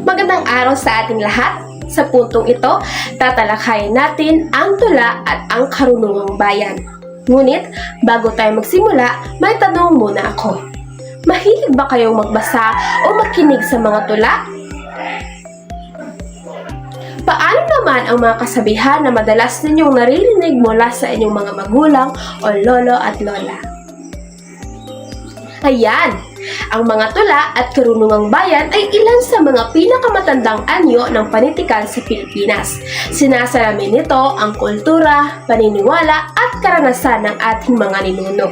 Magandang araw sa ating lahat. Sa puntong ito, tatalakayin natin ang tula at ang karunungang bayan. Ngunit, bago tayo magsimula, may tanong muna ako. Mahilig ba kayong magbasa o makinig sa mga tula? Paano naman ang mga kasabihan na madalas ninyong naririnig mula sa inyong mga magulang o lolo at lola? Ayan! Ang mga tula at karunungang bayan ay ilan sa mga pinakamatandang anyo ng panitikan sa Pilipinas. Sinasalamin nito ang kultura, paniniwala at karanasan ng ating mga ninuno.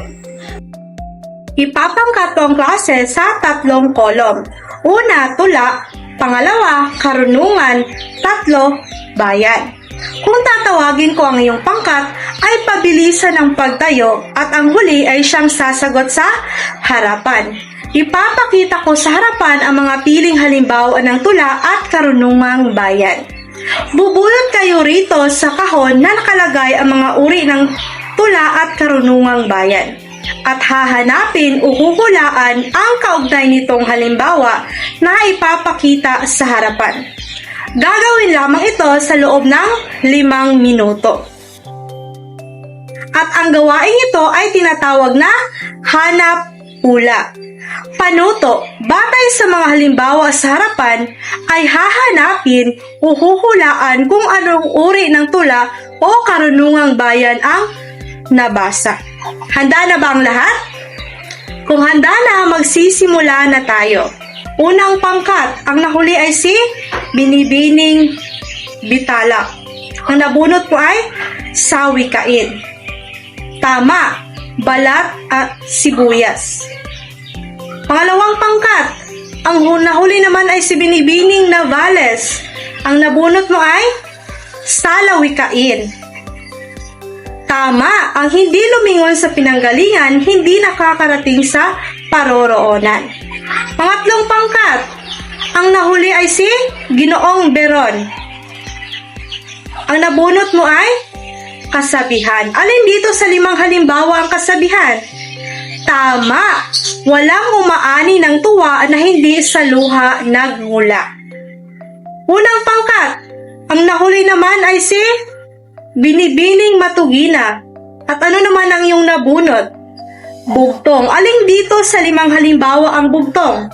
Ipapangkat ang klase sa 3 kolom. Una, tula. Pangalawa, karunungan. 3, bayan. Kung tatawagin ko ang iyong pangkat, ay pabilisan ang pagtayo at ang huli ay siyang sasagot sa harapan. Ipapakita ko sa harapan ang mga piling halimbawa ng tula at karunungang bayan. Bubulot kayo rito sa kahon na nakalagay ang mga uri ng tula at karunungang bayan. At hahanapin o huhulaan ang kaugnay nitong halimbawa na ipapakita sa harapan. Gagawin lamang ito sa loob ng 5 minuto. At ang gawain ito ay tinatawag na hanap hula. Panuto, batay sa mga halimbawa sa harapan, ay hahanapin o huhulaan kung anong uri ng tula o karunungang bayan ang nabasa. Handa na ba ang lahat? Kung handa na, magsisimula na tayo. Unang pangkat, ang nahuli ay si Binibining Bitala. Ang nabunot ko ay Sawikain. Tama, balat at sibuyas. Pangalawang pangkat, ang nahuli naman ay si Binibining Navales. Ang nabunot mo ay Salawikain. Tama, ang hindi lumingon sa pinanggalingan, hindi nakakarating sa paroroonan. Pangatlong pangkat, ang nahuli ay si Ginoong Beron. Ang nabunot mo ay kasabihan. Alin dito sa 5 halimbawa ang kasabihan? Tama, walang umaani ng tuwa na hindi sa luha nagmula. Unang pangkat, ang nahuli naman ay si Binibining Matugina. At ano naman ang iyong nabunot? Bugtong. Alin dito sa 5 halimbawa ang bugtong?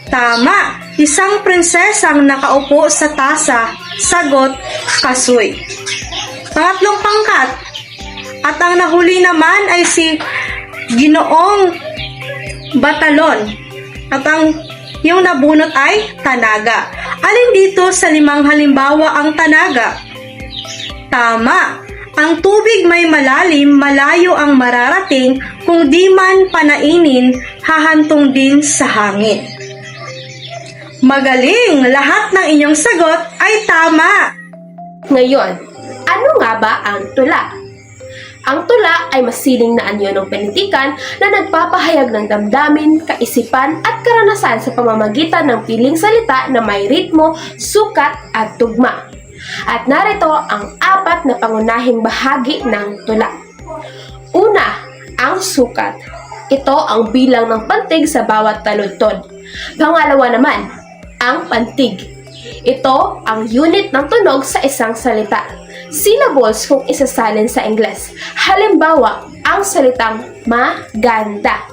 Tama, isang prinsesang nakaupo sa tasa. Sagot, kasoy. Pangatlong pangkat, at ang nahuli naman ay si Ginoong Batalon. At ang iyong nabunot ay tanaga. Alin dito sa 5 halimbawa ang tanaga? Tama, ang tubig may malalim, malayo ang mararating, kung di man panainin, hahantong din sa hangin. Magaling! Lahat ng inyong sagot ay tama! Ngayon, ano nga ba ang tula? Ang tula ay masiling na anyo ng panitikan na nagpapahayag ng damdamin, kaisipan at karanasan sa pamamagitan ng piling salita na may ritmo, sukat at tugma. At narito ang 4 na pangunahing bahagi ng tula. Una, ang sukat. Ito ang bilang ng pantig sa bawat taludtod. Pangalawa naman, ang pantig. Ito ang unit ng tunog sa isang salita. Syllables kung isasalin sa Ingles. Halimbawa, ang salitang maganda.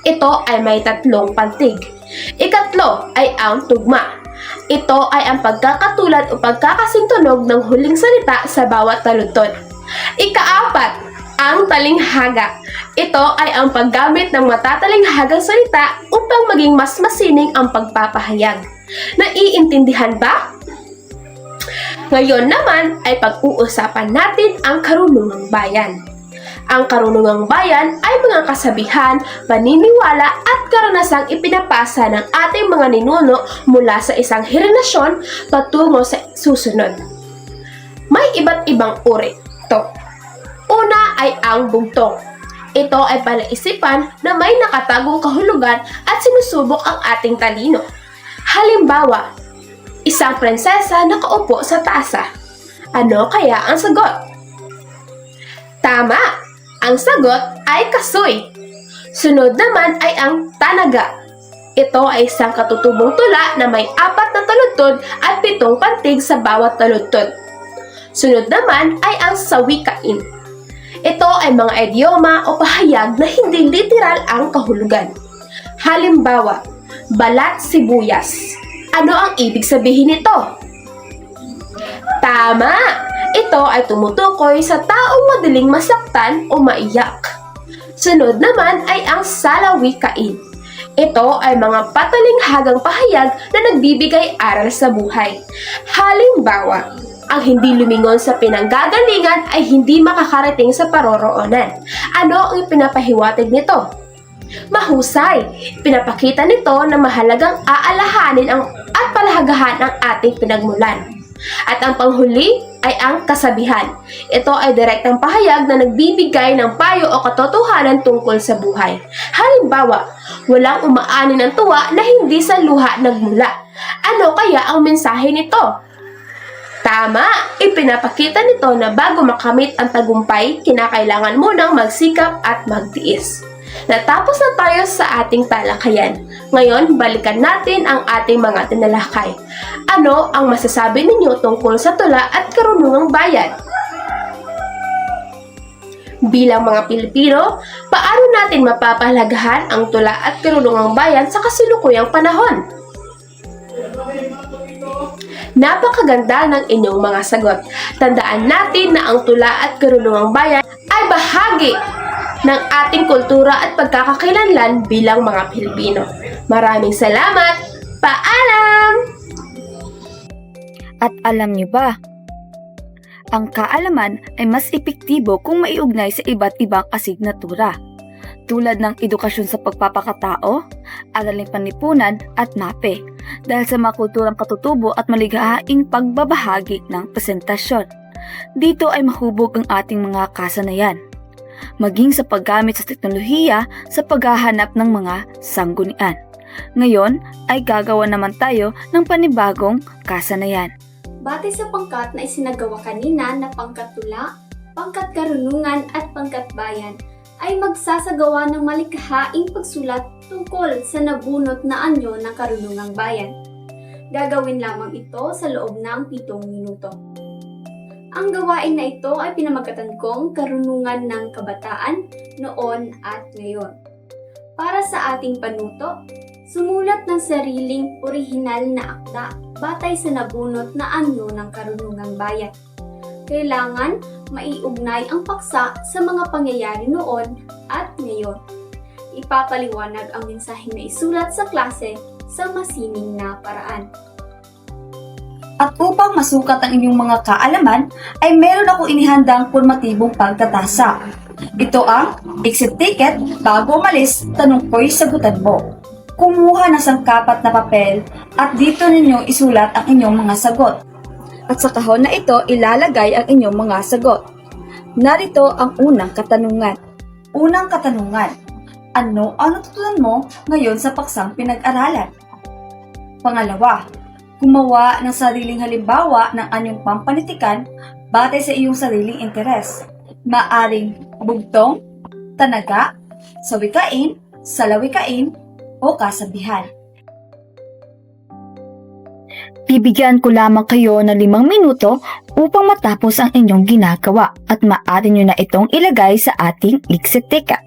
Ito ay may 3 pantig. Ikatlo ay ang tugma. Ito ay ang pagkakatulad o pagkakasintunog ng huling salita sa bawat taludtod. Ika-4, ang talinghaga. Ito ay ang paggamit ng matatalinghagang salita upang maging mas masining ang pagpapahayag. Naiintindihan ba? Ngayon naman ay pag-uusapan natin ang karunungang bayan. Ang karunungang bayan ay mga kasabihan, paniniwala at karanasang ipinapasa ng ating mga ninuno mula sa isang henerasyon patungo sa susunod. May iba't ibang uri ito. Una ay ang bugtong. Ito ay palaisipan na may nakatagong kahulugan at sinusubok ang ating talino. Halimbawa, isang prinsesa nakaupo sa tasa. Ano kaya ang sagot? Tama! Ang sagot ay kasoy. Sunod naman ay ang tanaga. Ito ay isang katutubong tula na may 4 na taludtod at 7 pantig sa bawat taludtod. Sunod naman ay ang sawikain. Ito ay mga idioma o pahayag na hindi literal ang kahulugan. Halimbawa, balat sibuyas. Ano ang ibig sabihin nito? Tama! Ito ay tumutukoy sa taong madaling masaktan o maiyak. Sunod naman ay ang salawikain. Ito ay mga patalinghagang pahayag na nagbibigay aral sa buhay. Halimbawa, ang hindi lumingon sa pinanggagalingan ay hindi makakarating sa paroroonan. Ano ang ipinapahiwatig nito? Mahusay! Pinapakita nito na mahalagang aalahanin at palahagahan ang ating pinagmulan. At ang panghuli ay ang kasabihan. Ito ay direktang pahayag na nagbibigay ng payo o katotohanan tungkol sa buhay. Halimbawa, walang umaani ng tuwa na hindi sa luha nagmula. Ano kaya ang mensahe nito? Tama! Ipinapakita nito na bago makamit ang tagumpay, kinakailangan munang magsikap at magtiis. Natapos na tayo sa ating talakayan. Ngayon, balikan natin ang ating mga tinalakay. Ano ang masasabi ninyo tungkol sa tula at karunungang bayan? Bilang mga Pilipino, paano natin mapapahalagahan ang tula at karunungang bayan sa kasalukuyang panahon? Napakaganda ng inyong mga sagot. Tandaan natin na ang tula at karunungang bayan ay bahagi ng ating kultura at pagkakakilanlan bilang mga Pilipino. Maraming salamat! Paalam! At alam niyo ba, ang kaalaman ay mas epektibo kung maiugnay sa iba't ibang asignatura, tulad ng edukasyon sa pagpapakatao, araling panlipunan at MAPE, dahil sa mga kulturang katutubo at maligahaing pagbabahagi ng presentasyon. Dito ay mahubog ang ating mga kasanayan, maging sa paggamit sa teknolohiya sa paghahanap ng mga sanggunian. Ngayon ay gagawa naman tayo ng panibagong kasanayan. Batay sa pangkat na isinagawa kanina na pangkat tula, pangkat karunungan at pangkat bayan, ay magsasagawa ng malikhaing pagsulat tungkol sa nabunot na anyo ng karunungang bayan. Gagawin lamang ito sa loob ng 7 minuto. Ang gawain na ito ay pinamagatan kong karunungan ng kabataan noon at ngayon. Para sa ating panuto, sumulat ng sariling orihinal na akda batay sa nabunot na anyo ng karunungang bayan. Kailangan maiugnay ang paksa sa mga pangyayari noon at ngayon. Ipapaliwanag ang mensaheng na isulat sa klase sa masining na paraan. At upang masukat ang inyong mga kaalaman, ay meron ako inihandang formatibong pagtatasa. Ito ang exit ticket bago umalis, tanong ko'y sagutan mo. Kumuha ng sangkapat na papel at dito ninyo isulat ang inyong mga sagot. At sa kahon na ito ilalagay ang inyong mga sagot. Narito ang unang katanungan. Unang katanungan, ano ang natutunan mo ngayon sa paksang pinag-aralan? Pangalawa, gumawa ng sariling halimbawa ng anyong pampanitikan batay sa iyong sariling interes. Maaring bugtong, tanaga, sawikain, salawikain, o kasabihan. Bibigyan ko lamang kayo ng 5 minuto upang matapos ang inyong ginagawa at maaari nyo na itong ilagay sa ating exit ticket.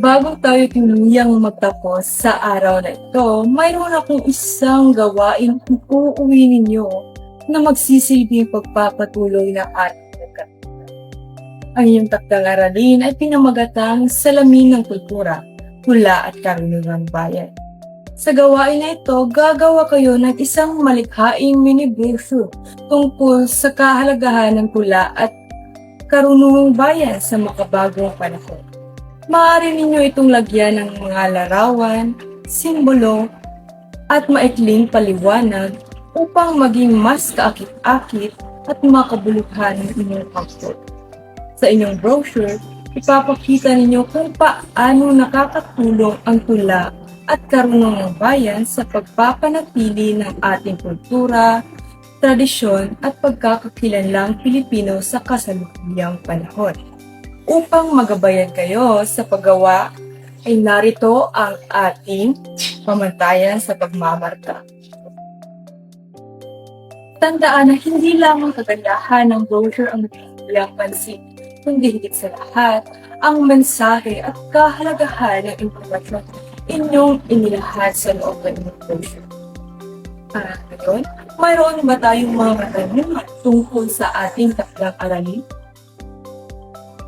Bago tayo tinuyang magtapos sa araw na ito, mayroon akong isang gawain uuwi ninyo na magsisilbing pagpapatuloy ng ating pagkakita. Ang iyong takdang aralin ay pinamagatang Salamin ng Kultura, Tula at Karunungang Bayan. Sa gawain na ito, gagawa kayo ng isang malikhaing mini-brochure tungkol sa kahalagahan ng tula at karunungang bayan sa makabagong panahon. Maaari ninyo itong lagyan ng mga larawan, simbolo, at maikling paliwanag upang maging mas kaakit-akit at makabuluhan ng inyong pagsulat. Sa inyong brochure, ipapakita ninyo kung paano nakakatulong ang tula at karunungang bayan sa pagpapanatili ng ating kultura, tradisyon at pagkakakilanlang Pilipino sa kasalukuyang panahon. Upang magabayan kayo sa paggawa ay narito ang ating pamantayan sa pagmamarka. Tandaan na hindi lamang kagandahan ng brochure ang bilang pansin, kundi higit sa lahat, ang mensahe at kahalagahan ng impormasyon inyong inilahad sa loob ng inyong brochure. Ngayon, mayroon ba tayong mga katanungan tungkol sa ating takdang aralin?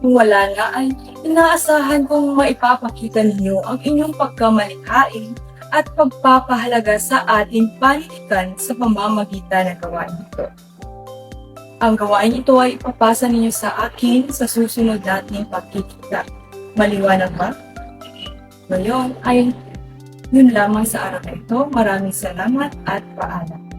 Kung wala na ay inaasahan kong maipapakita ninyo ang inyong pagkamalikhain at pagpapahalaga sa ating panitikan sa pamamagitan ng gawain ito. Ang gawain ito ay ipapasa ninyo sa akin sa susunod nating pagkikita. Maliwanag ba? Ngayon ay yun lamang sa araw na ito. Maraming salamat at paalam.